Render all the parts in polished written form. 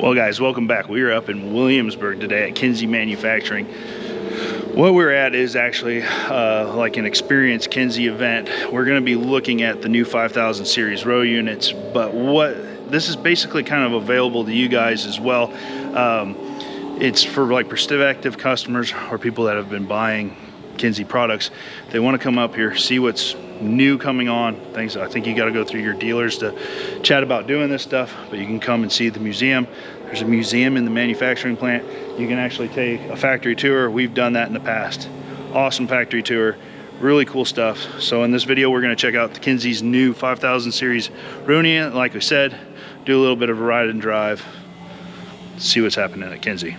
Well guys, welcome back. We are up in Williamsburg today at Kinze Manufacturing. What we're at is actually like an Experience Kinze event. We're going to be looking at the new 5000 series row units, but this is basically kind of available to you guys as well. It's for like prospective customers or people that have been buying Kinze products. They want to come up here, see what's new coming on things. I think you got to go through your dealers to chat about doing this stuff, but you can come and see the museum. There's a museum in the manufacturing plant. You can actually take a factory tour. We've done that in the past. Awesome factory tour, really cool stuff. So in this video we're going to check out the Kinze's new 5000 series row unit. Like I said, do a little bit of a ride and drive, see what's happening at Kinze.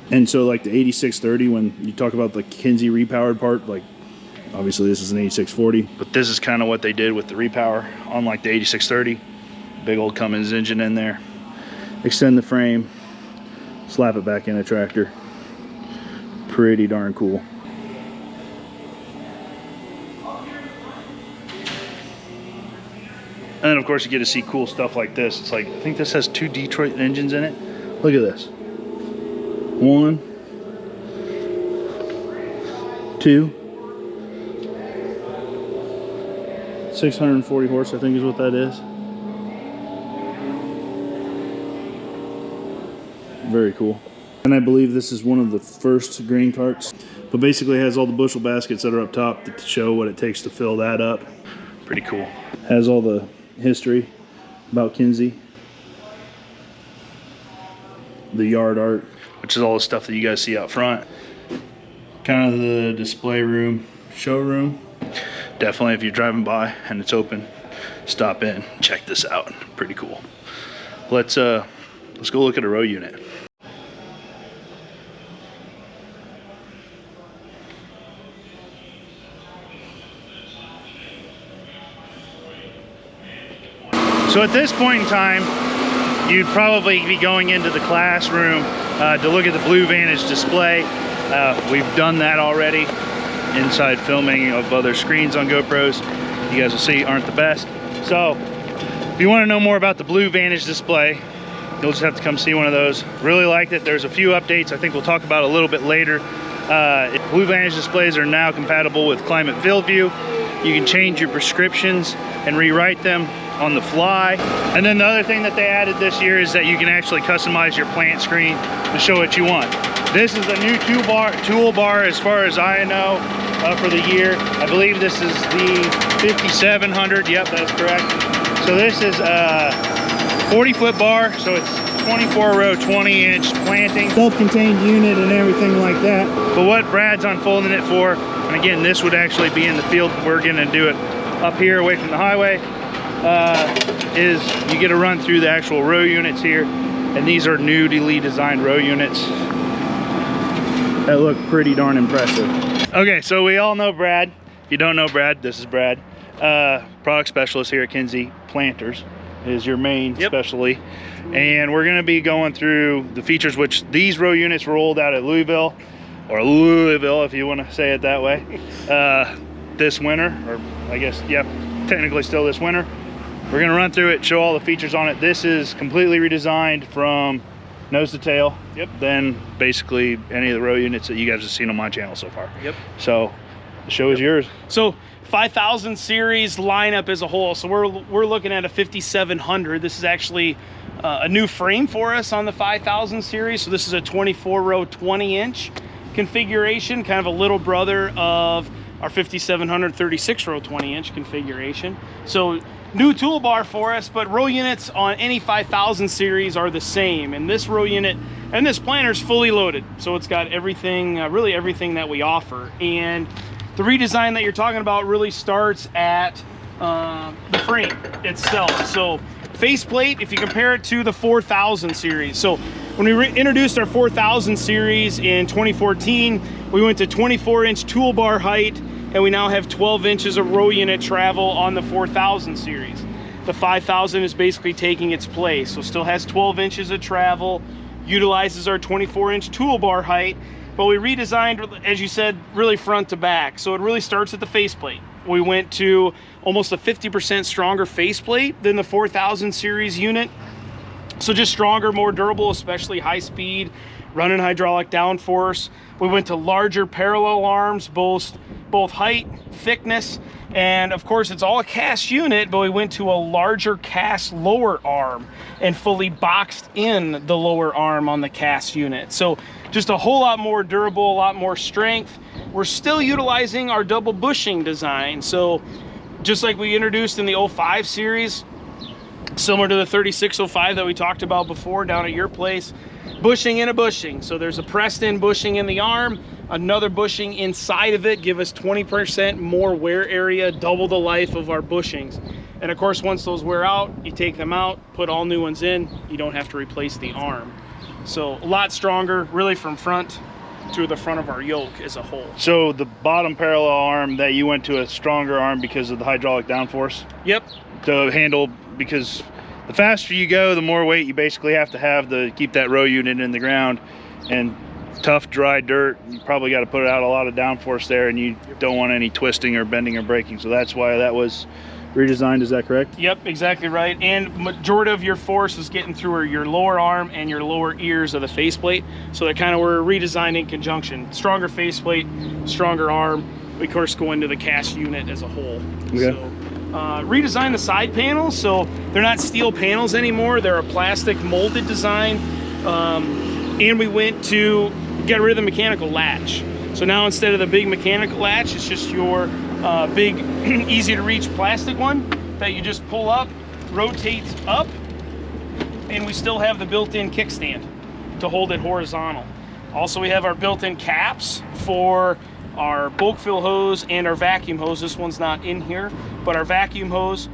And so like the 8630, when you talk about the Kinze repowered part, like obviously this is an 8640, but this is kind of what they did with the repower on like the 8630. Big old Cummins engine in there. Extend the frame, slap it back in a tractor. Pretty darn cool. And then of course you get to see cool stuff like this. It's like, I think this has 2 Detroit engines in it. Look at this. 1, 2, 640 horse, I think is what that is. Very cool. And I believe this is one of the first grain carts, but basically it has all the bushel baskets that are up top to show what it takes to fill that up. Pretty cool. Has all the history about Kinze, the yard art, which is all the stuff that you guys see out front. Kind of the display room, showroom. Definitely if you're driving by and it's open, stop in, check this out. Pretty cool. Let's go look at a row unit. So at this point in time, you'd probably be going into the classroom to look at the Blue Vantage display. We've done that already. Inside filming of other screens on GoPros, you guys will see aren't the best. So if you want to know more about the Blue Vantage display, you'll just have to come see one of those. Really liked it. There's a few updates I think we'll talk about a little bit later. Blue Vantage displays are now compatible with climate field view. You can change your prescriptions and rewrite them on the fly. And then the other thing that they added this year is that you can actually customize your plant screen to show what you want. This is a new toolbar as far as I know for the year. I believe this is the 5700. Yep, that's correct. So this is a 40-foot bar, so it's 24 row, 20-inch planting. Self-contained unit and everything like that. But what Brad's unfolding it for, and again, this would actually be in the field. We're gonna do it up here away from the highway. Is you get to run through the actual row units here, and these are newly designed row units that look pretty darn impressive. Okay, so we all know Brad. If you don't know Brad, this is Brad, product specialist here at Kinze. Planters is your main specialty, and we're going to be going through the features, which these row units rolled out at Louisville, or Louisville if you want to say it that way, this winter, or I guess, yeah, technically still this winter. We're going to run through it, show all the features on it. This is completely redesigned from nose to tail. Yep. Then basically any of the row units that you guys have seen on my channel so far. Yep. So The show is yours. So 5000 series lineup as a whole. So we're looking at a 5700. This is actually a new frame for us on the 5000 series. So this is a 24 row 20-inch configuration, kind of a little brother of our 5700 36 row 20-inch configuration. So new toolbar for us, but row units on any 5000 series are the same. And this row unit and this planter is fully loaded. So it's got everything, really everything that we offer. And the redesign that you're talking about really starts at the frame itself. So faceplate, if you compare it to the 4000 series. So when we introduced our 4000 series in 2014, we went to 24-inch toolbar height, and we now have 12 inches of row unit travel on the 4000 series. The 5000 is basically taking its place. So still has 12 inches of travel, utilizes our 24-inch toolbar height, but we redesigned, as you said, really front to back. So it really starts at the faceplate. We went to almost a 50% stronger faceplate than the 4000 series unit. So just stronger, more durable, especially high speed, running hydraulic downforce. We went to larger parallel arms, both height, thickness, and of course it's all a cast unit, but we went to a larger cast lower arm and fully boxed in the lower arm on the cast unit. So just a whole lot more durable, a lot more strength. We're still utilizing our double bushing design. So just like we introduced in the 05 series, similar to the 3605 that we talked about before down at your place, bushing in a bushing. So there's a pressed in bushing in the arm, another bushing inside of it, give us 20% more wear area, double the life of our bushings. And of course, once those wear out, you take them out, put all new ones in, you don't have to replace the arm. So a lot stronger, really from front to the front of our yoke as a whole. So the bottom parallel arm, that you went to a stronger arm because of the hydraulic downforce? Yep. To handle, because the faster you go, the more weight you basically have to keep that row unit in the ground. And tough, dry dirt, you probably got to put out a lot of downforce there, and you don't want any twisting or bending or breaking. So that's why that was redesigned. Is that correct? Yep, exactly right. And majority of your force is getting through your lower arm and your lower ears of the faceplate. So they kind of were redesigned in conjunction. Stronger faceplate, stronger arm. We of course go into the cast unit as a whole. Okay. So, redesign the side panels, so they're not steel panels anymore. They're a plastic molded design. And we went to get rid of the mechanical latch. So now instead of the big mechanical latch, it's just your big, easy to reach plastic one that you just pull up, rotates up, and we still have the built-in kickstand to hold it horizontal. Also, we have our built-in caps for our bulk fill hose and our vacuum hose. This one's not in here, but our vacuum hose,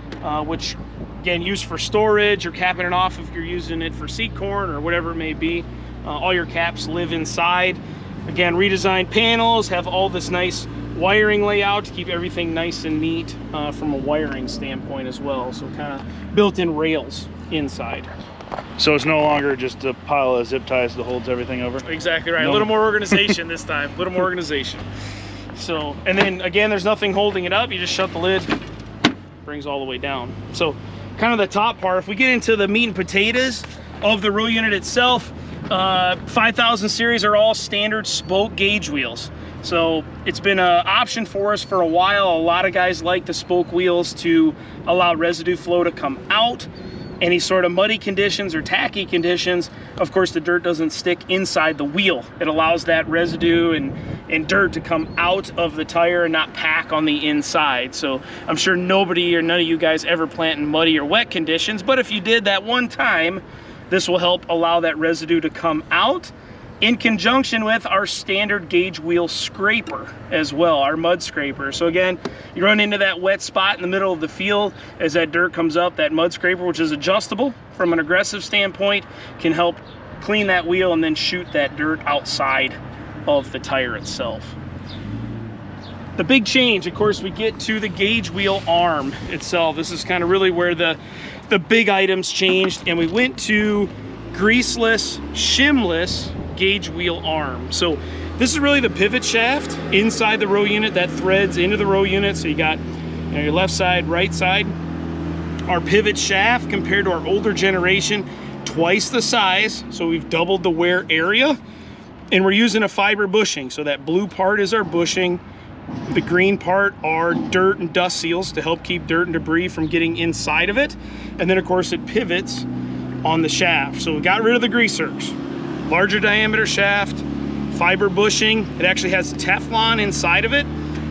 which again, used for storage or capping it off if you're using it for seed corn or whatever it may be. All your caps live inside. Again, redesigned panels, have all this nice wiring layout to keep everything nice and neat from a wiring standpoint as well. So kind of built-in rails inside. So it's no longer just a pile of zip ties that holds everything over? Exactly right. A little more organization this time. A little more organization. So, and then again, there's nothing holding it up. You just shut the lid, brings all the way down. So kind of the top part, if we get into the meat and potatoes of the row unit itself, 5000 series are all standard spoke gauge wheels. So it's been an option for us for a while. A lot of guys like the spoke wheels to allow residue flow to come out. Any sort of muddy conditions or tacky conditions, of course the dirt doesn't stick inside the wheel. It allows that residue and dirt to come out of the tire and not pack on the inside. So I'm sure nobody or none of you guys ever plant in muddy or wet conditions, but if you did that one time, this will help allow that residue to come out in conjunction with our standard gauge wheel scraper as well, our mud scraper. So again, you run into that wet spot in the middle of the field, as that dirt comes up, that mud scraper, which is adjustable from an aggressive standpoint, can help clean that wheel and then shoot that dirt outside of the tire itself. The big change, of course, we get to the gauge wheel arm itself. This is kind of really where the big items changed, and we went to greaseless, shimless gauge wheel arm. So this is really the pivot shaft inside the row unit that threads into the row unit. So you got your left side, right side. Our pivot shaft compared to our older generation, twice the size. So we've doubled the wear area, and we're using a fiber bushing. So that blue part is our bushing, The green part are dirt and dust seals to help keep dirt and debris from getting inside of it. And then of course it pivots on the shaft. So we got rid of the greasers. Larger diameter shaft, fiber bushing. It actually has Teflon inside of it.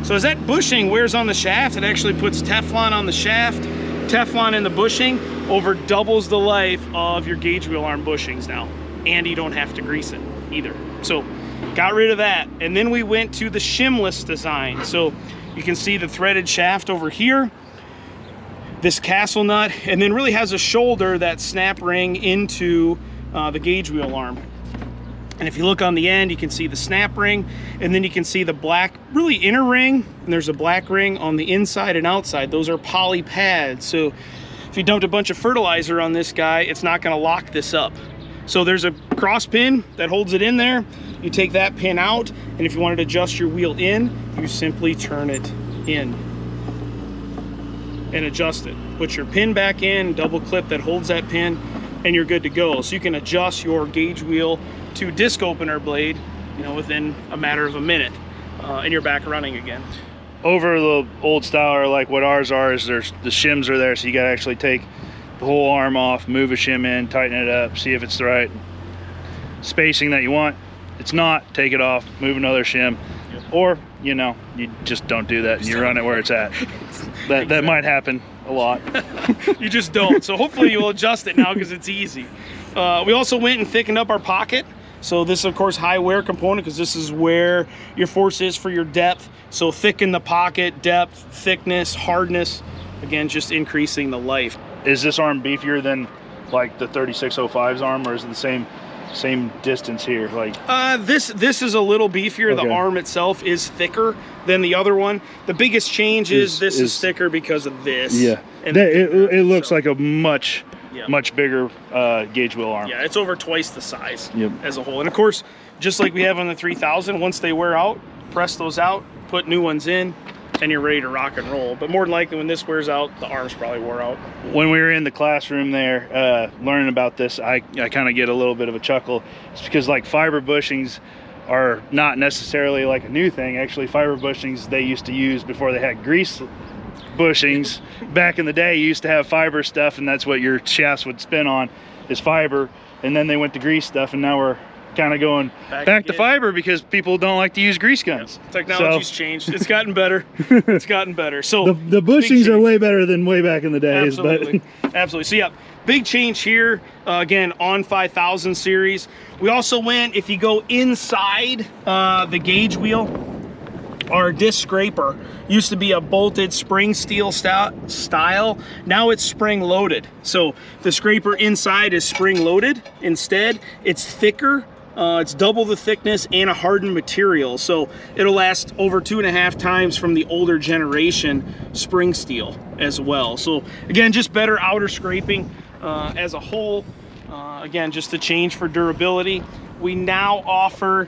So as that bushing wears on the shaft, it actually puts Teflon on the shaft, Teflon in the bushing, over doubles the life of your gauge wheel arm bushings now. And you don't have to grease it either. So got rid of that. And then we went to the shimless design. So you can see the threaded shaft over here, this castle nut, and then really has a shoulder that snap ring into the gauge wheel arm. And if you look on the end, you can see the snap ring, and then you can see the black, really inner ring, and there's a black ring on the inside and outside. Those are poly pads. So if you dumped a bunch of fertilizer on this guy, it's not gonna lock this up. So there's a cross pin that holds it in there. You take that pin out, and if you wanted to adjust your wheel in, you simply turn it in and adjust it. Put your pin back in, double clip that holds that pin, and you're good to go. So you can adjust your gauge wheel to disc opener blade, you know, within a matter of a minute, and you're back running again. Over the old style, or like what ours are, is there's the shims are there, so you gotta actually take the whole arm off, move a shim in, tighten it up, see if it's the right spacing that you want. It's not, take it off, move another shim. Yep. Or, you know, you just don't do that and you run it where it's at. That might happen a lot. You just don't. So hopefully you'll adjust it now because it's easy. We also went and thickened up our pocket. So this is of course high wear component because this is where your force is for your depth. So thicken the pocket, depth, thickness, hardness, again, just increasing the life. Is this arm beefier than like the 3605's arm, or is it the same distance here? Like this is a little beefier. Okay. The arm itself is thicker than the other one. The biggest change is this is thicker because of this. Yeah, and it looks like a much bigger gauge wheel arm. Yeah, it's over twice the size. Yep. As a whole. And of course, just like we have on the 3000, once they wear out, press those out, put new ones in, and you're ready to rock and roll. But more than likely when this wears out, the arms probably wore out. When we were in the classroom there learning about this, I kind of get a little bit of a chuckle. It's because like fiber bushings are not necessarily like a new thing. Actually, fiber bushings they used to use before they had grease bushings. Back in the day, you used to have fiber stuff, and that's what your shafts would spin on, is fiber. And then they went to grease stuff, and now we're kind of going back to fiber because people don't like to use grease guns. Yep. Technology's changed. It's gotten better. It's gotten better. So the bushings are way better than way back in the days. Absolutely. But absolutely. So yeah, big change here. Again, on 5000 series. We also went, if you go inside the gauge wheel, our disc scraper used to be a bolted spring steel style. Now it's spring loaded. So the scraper inside is spring loaded. Instead, it's thicker. It's double the thickness and a hardened material. So it'll last over 2.5 times from the older generation spring steel as well. So again, just better outer scraping as a whole. Again, just a change for durability. We now offer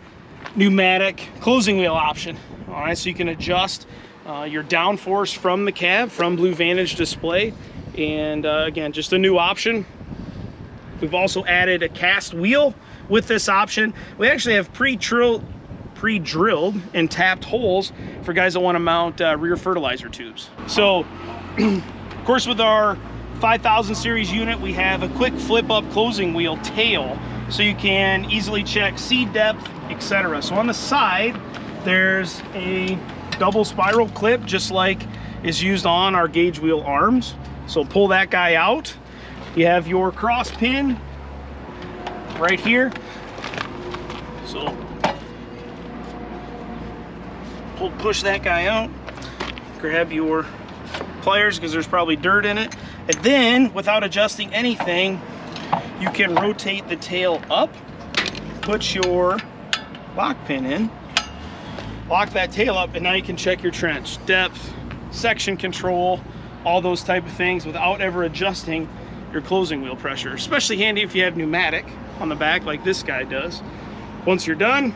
pneumatic closing wheel option. All right, so you can adjust your downforce from the cab, from Blue Vantage display. And again, just a new option. We've also added a cast wheel with this option. We actually have pre-drilled and tapped holes for guys that want to mount rear fertilizer tubes. So, of course, with our 5000 series unit, we have a quick flip up closing wheel tail, so you can easily check seed depth, etc. So on the side, there's a double spiral clip, just like is used on our gauge wheel arms. So pull that guy out. You have your cross pin right here. So push that guy out. Grab your pliers because there's probably dirt in it. And then, without adjusting anything, you can rotate the tail up, put your lock pin in, lock that tail up, and now you can check your trench depth, section control, all those type of things without ever adjusting your closing wheel pressure. Especially handy if you have pneumatic on the back like this guy does. Once you're done,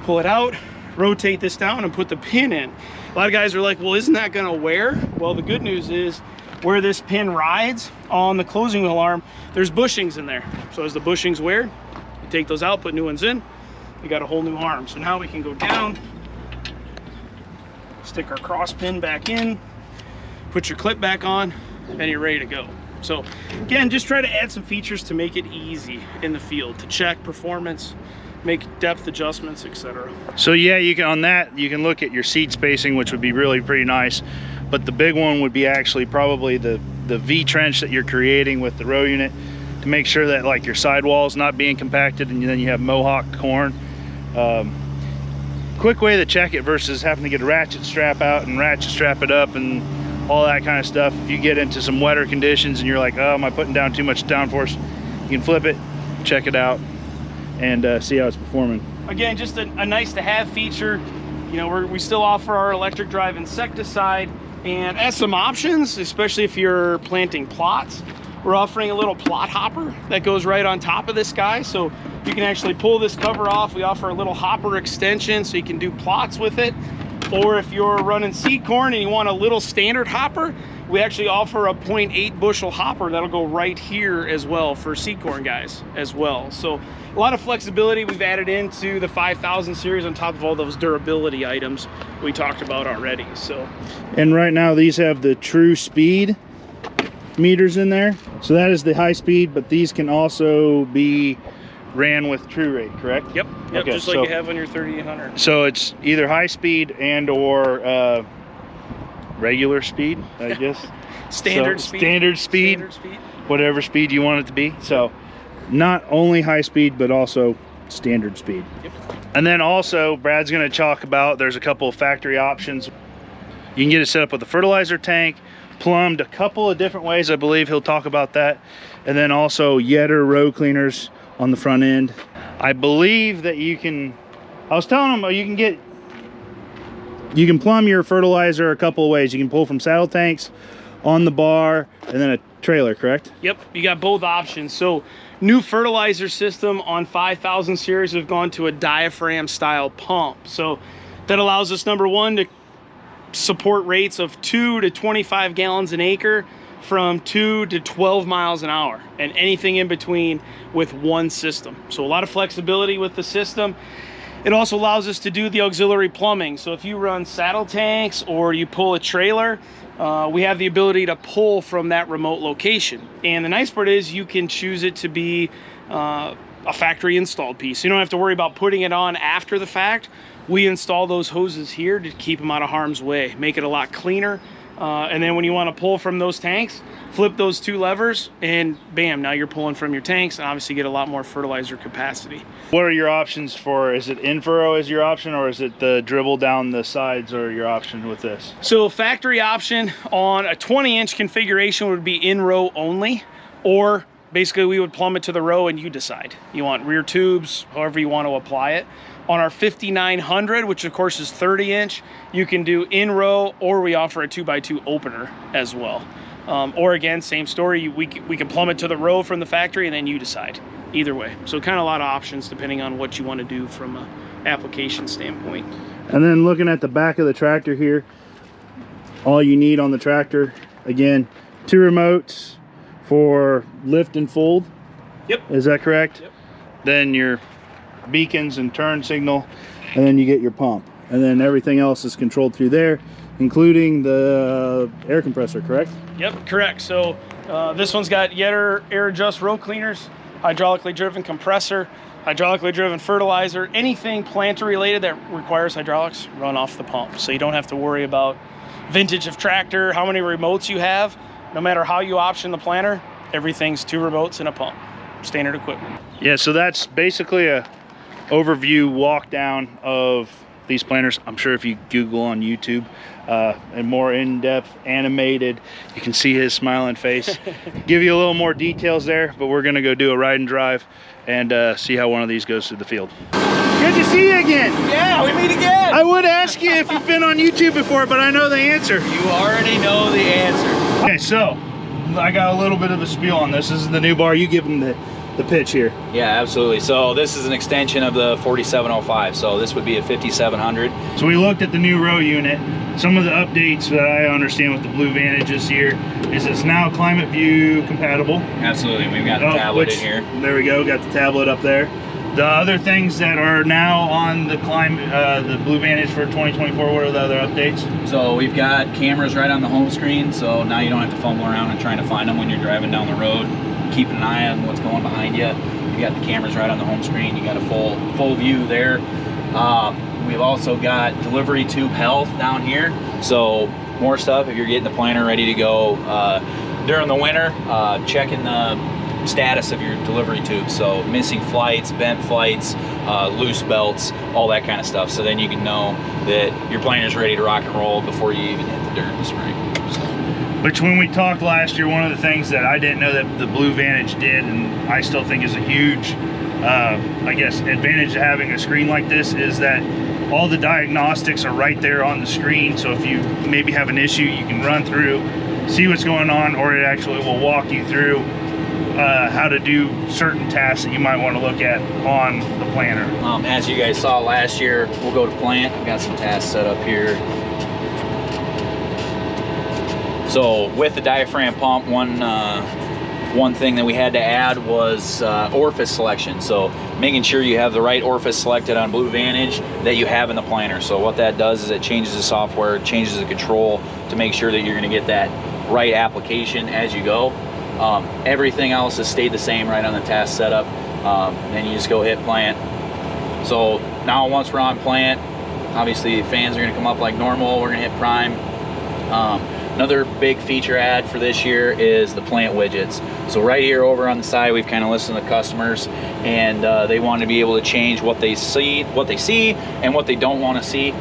pull it out, rotate this down, and put the pin in. A lot of guys are like, well, isn't that gonna wear? Well, the good news is where this pin rides on the closing wheel arm, there's bushings in there. So as the bushings wear, you take those out, put new ones in, you got a whole new arm. So now we can go down Stick our cross pin back in, put your clip back on, and you're ready to go. So again, just try to add some features to make it easy in the field to check performance, make depth adjustments, etc. So yeah, you can, on that, you can look at your seed spacing, which would be really pretty nice. But the big one would be actually probably the V trench that you're creating with the row unit to make sure that like your sidewall is not being compacted and then you have mohawk corn. Quick way to check it versus having to get a ratchet strap out and ratchet strap it up and all that kind of stuff. If you get into some wetter conditions and you're like, oh, am I putting down too much downforce? You can flip it, check it out, and see how it's performing. Again, just a nice to have feature. You know, we still offer our electric drive insecticide, and as some options, especially if you're planting plots, we're offering a little plot hopper that goes right on top of this guy. So you can actually pull this cover off. We offer a little hopper extension so you can do plots with it. Or if you're running seed corn and you want a little standard hopper, we actually offer a 0.8 bushel hopper that'll go right here as well for seed corn guys as well. So a lot of flexibility we've added into the 5000 series on top of all those durability items we talked about already. So, and right now these have the true speed meters in there. So that is the high speed, but these can also be ran with true rate, correct? Yep, Okay, just like you have on your 3800. So it's either high speed and or regular speed, I guess. Standard speed. Standard speed, whatever speed you want it to be. So not only high speed, but also standard speed. Yep. And then also, Brad's gonna talk about, there's a couple of factory options. You can get it set up with a fertilizer tank, plumbed a couple of different ways. I believe he'll talk about that. And then also Yetter row cleaners on the front end. I believe that you can, I was telling him you can plumb your fertilizer a couple of ways. You can pull from saddle tanks, on the bar, and then a trailer, correct? Yep, you got both options. So new fertilizer system on 5000 series, we've gone to a diaphragm style pump. So that allows us, number one, to support rates of 2 to 25 gallons an acre from 2 to 12 miles an hour, and anything in between with one system. So a lot of flexibility with the system. It also allows us to do the auxiliary plumbing. So if you run saddle tanks or you pull a trailer, we have the ability to pull from that remote location. And the nice part is you can choose it to be a factory installed piece. You don't have to worry about putting it on after the fact. We install those hoses here to keep them out of harm's way, make it a lot cleaner. And then when you want to pull from those tanks, flip those two levers and bam, now you're pulling from your tanks and obviously get a lot more fertilizer capacity. What are your options for, is it in furrow is your option, or is it the dribble down the sides or your option with this? So factory option on a 20-inch configuration would be in row only, or basically we would plumb it to the row and you decide. You want rear tubes, however you want to apply it. On our 5900, which of course is 30-inch, you can do in row, or we offer a 2x2 opener as well. Or again, same story, we can plumb it to the row from the factory and then you decide. Either way. So kind of a lot of options depending on what you want to do from an application standpoint. And then looking at the back of the tractor here, all you need on the tractor, again, 2 remotes for lift and fold. Yep. Is that correct? Yep. Then your beacons and turn signal, and then you get your pump. And then everything else is controlled through there, including the air compressor, correct? Yep, correct. So this one's got Yetter air adjust row cleaners, hydraulically driven compressor, hydraulically driven fertilizer. Anything planter related that requires hydraulics, run off the pump. So you don't have to worry about vintage of tractor, how many remotes you have. No matter how you option the planter, everything's 2 remotes and a pump. Standard equipment. Yeah, so that's basically a overview walk down of these planters. I'm sure if you Google on YouTube and more in-depth animated, you can see his smiling face. Give you a little more details there, but we're gonna go do a ride and drive and see how one of these goes through the field. Good to see you again. Yeah, we meet again. I would ask you if you've been on YouTube before, but I know the answer. You already know the answer. Okay, so I got a little bit of a spiel on this. This is the new bar. You give them the pitch here. Yeah, absolutely. So this is an extension of the 4705. So this would be a 5700. So we looked at the new row unit. Some of the updates that I understand with the Blue Vantage this year is it's now Climate View compatible. Absolutely. We've got the tablet in here. There we go. Got the tablet up there. The other things that are now on the the Blue Vantage for 2024, what are the other updates? So we've got cameras right on the home screen, so now you don't have to fumble around and trying to find them when you're driving down the road. Keeping an eye on what's going behind you. You got the cameras right on the home screen. You got a full view there. We've also got delivery tube health down here. So more stuff if you're getting the planter ready to go during the winter. Checking the status of your delivery tubes, so missing flights, bent flights, loose belts, all that kind of stuff, so then you can know that your planter's ready to rock and roll before you even hit the dirt in the spring. So. Which, when we talked last year, one of the things that I didn't know that the Blue Vantage did, and I still think is a huge I guess advantage of having a screen like this, is that all the diagnostics are right there on the screen. So if you maybe have an issue, you can run through, see what's going on, or it actually will walk you through how to do certain tasks that you might want to look at on the planter. As you guys saw last year, we'll go to plant. I've got some tasks set up here. So with the diaphragm pump, one thing that we had to add was orifice selection. So making sure you have the right orifice selected on Blue Vantage that you have in the planter. So what that does is it changes the software, it changes the control to make sure that you're going to get that right application as you go. Everything else has stayed the same right on the task setup. Then you just go hit plant. So now once we're on plant, obviously fans are going to come up like normal. We're going to hit prime. Another big feature add for this year is the plant widgets. So right here over on the side, we've kind of listened to customers, and they want to be able to change what they see and what they don't want to see.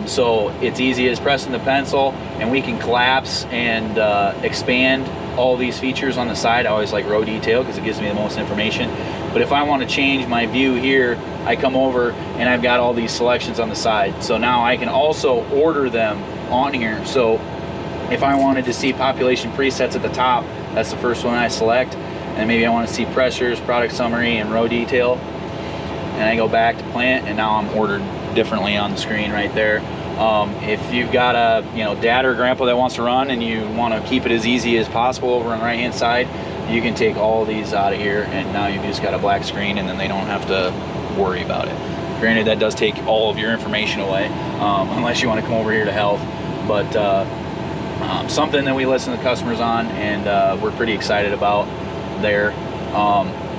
So it's easy as pressing the pencil, and we can collapse and expand all these features on the side. I always like row detail because it gives me the most information. But if I want to change my view here, I come over and I've got all these selections on the side. So now I can also order them on here. So if I wanted to see population presets at the top, that's the first one I select. And maybe I want to see pressures, product summary, and row detail. And I go back to plant, and now I'm ordered differently on the screen right there. If you've got a dad or grandpa that wants to run and you want to keep it as easy as possible over on the right hand side, you can take all of these out of here, and now you've just got a black screen, and then they don't have to worry about it. Granted, that does take all of your information away, unless you want to come over here to health. But something that we listen to customers on, and we're pretty excited about there.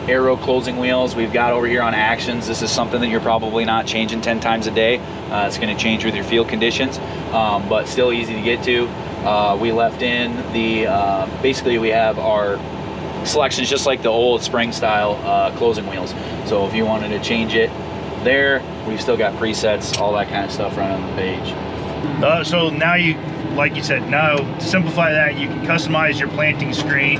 Aero closing wheels we've got over here on actions. This is something that you're probably not changing 10 times a day. It's going to change with your field conditions, but still easy to get to. We left in the basically we have our selections just like the old spring style closing wheels. So if you wanted to change it there, we've still got presets, all that kind of stuff right on the page. So now you, like you said, now to simplify that, you can customize your planting screen.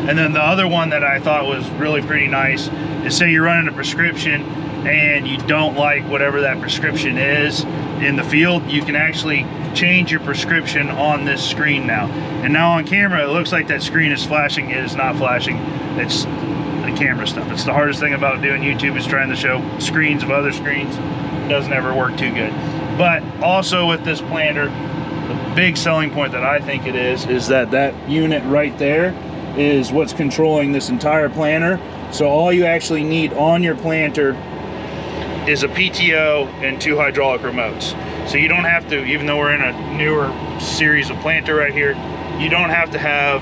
And then the other one that I thought was really pretty nice is, say you're running a prescription and you don't like whatever that prescription is in the field, you can actually change your prescription on this screen now. And now on camera, it looks like that screen is flashing. It is not flashing. It's the camera stuff. It's the hardest thing about doing YouTube, is trying to show screens of other screens. It doesn't ever work too good. But also with this planter, the big selling point that I think it is that that unit right there is what's controlling this entire planter. So all you actually need on your planter is a PTO and 2 hydraulic remotes. So you don't have to, even though we're in a newer series of planter right here, you don't have to have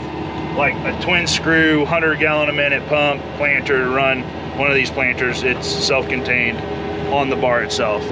like a twin screw 100 gallon a minute pump planter to run one of these planters. It's self-contained on the bar itself.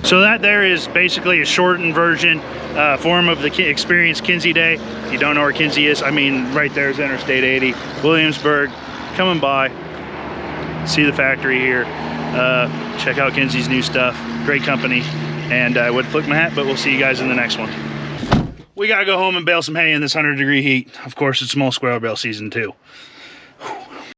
So that there is basically a shortened version form of the Experience Kinze Day. If you don't know where Kinze is, I mean, right there is Interstate 80, Williamsburg. Coming by, see the factory here, check out Kinze's new stuff. Great company, and I would flick my hat, but we'll see you guys in the next one. We gotta go home and bale some hay in this 100-degree heat. Of course, it's small squirrel bale season too.